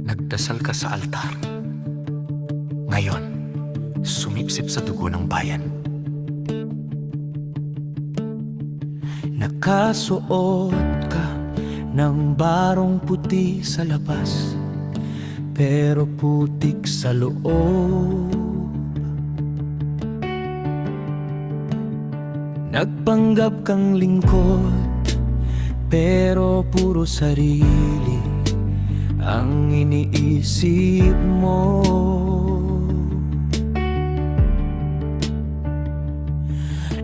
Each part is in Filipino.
Nagdasal ka sa altar. Ngayon, sumipsip sa dugo ng bayan. Nakasuot ka ng barong puti sa labas, pero putik sa loob. Nagpanggap kang lingkod, pero puro sarili ang iniisip mo.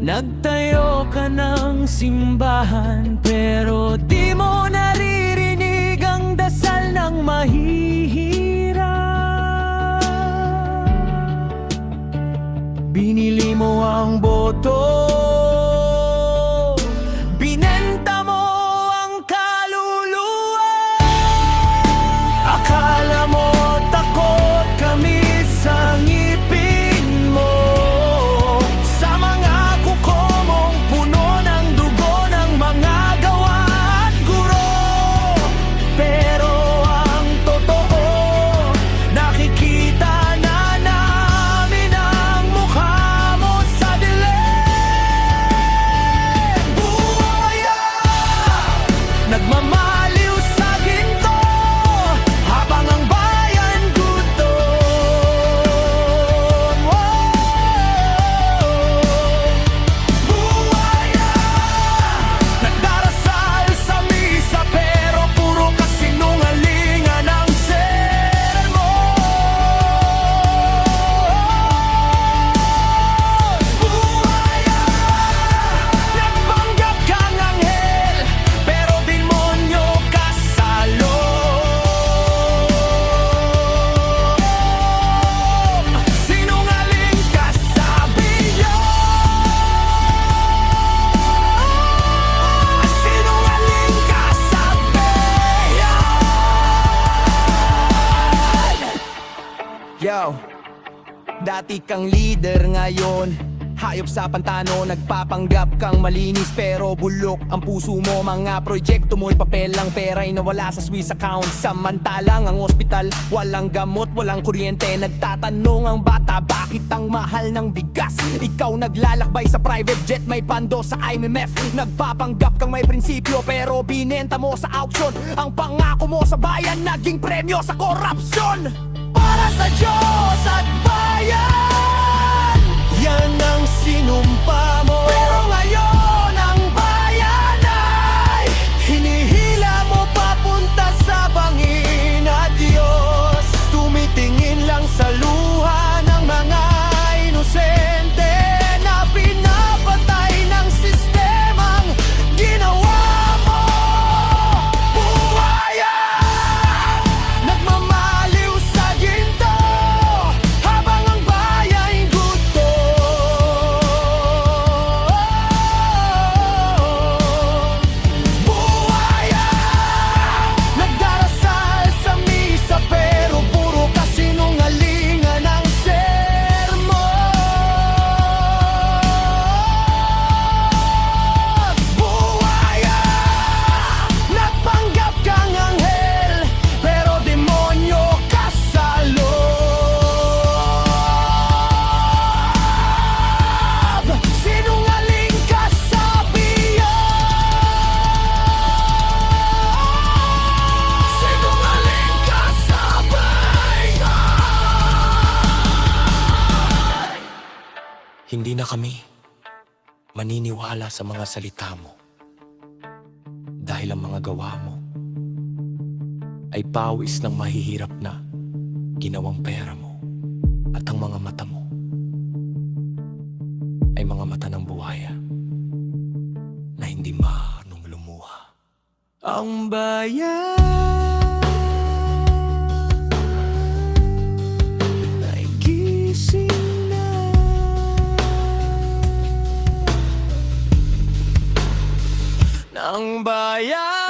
Nagtayo ka ng simbahan, pero di mo naririnig ang dasal ng mahihirap. Binili mo ang boto, binenta mo ang kaluluwa. Akala mo takot kami sa ngipin mo, sa mga kuko mong puno ng dugo ng mga gawa at guro. Pero ang totoo, nakikita na namin ang mukha mo sa dilim. Buhaya, nagmamaliw sa ginto, habang ang bayan gutom. Buhaya, nagdarasal sa misa, pero puro kasinungalingan ang sermon. Buhaya, nagpanggap kang anghel, pero demonyo ka sa loob. Sinungaling ka sa biyon. Sinungaling ka sa biyon. Yo, dati kang leader, ngayon hayop sa pantano. Nagpapanggap kang malinis, pero bulok ang puso mo. Mga proyekto mo'y papel lang, pera'y nawala sa Swiss account. Samantalang ang ospital, walang gamot, walang kuryente. Nagtatanong ang bata, bakit ang mahal ng bigas? Ikaw naglalakbay sa private jet, may pando sa IMF. Nagpapanggap kang may prinsipyo, pero binenta mo sa auction. Ang pangako mo sa bayan, naging premyo sa korupsyon. Para sa Diyos at bayan, yan ang sinumpa mo. Pero ngayon ang bayan ay hinihila mo papunta sa bangin at Diyos. Tumitingin lang sa luha ng mga inosente na pinapatay ng sistemang ginawa mo. Buhaya, nagmamaliw sa ginto, habang ang bayan gutom. Buhaya, nagdarasal sa misa, pero puro kasinungalingan ang sermon. Buhaya, nagpanggap kang anghel, pero demonyo ka sa loob. Sinungaling ka sa biyon. Sinungaling ka sa biyon. Hindi na kami maniniwala sa mga salita mo, dahil ang mga gawa mo ay pawis ng mahihirap na ginawang pera mo. At ang mga mata mo ay mga mata ng buhaya na hindi marunong lumuha. Ang bayan ay gising na. Ang bayan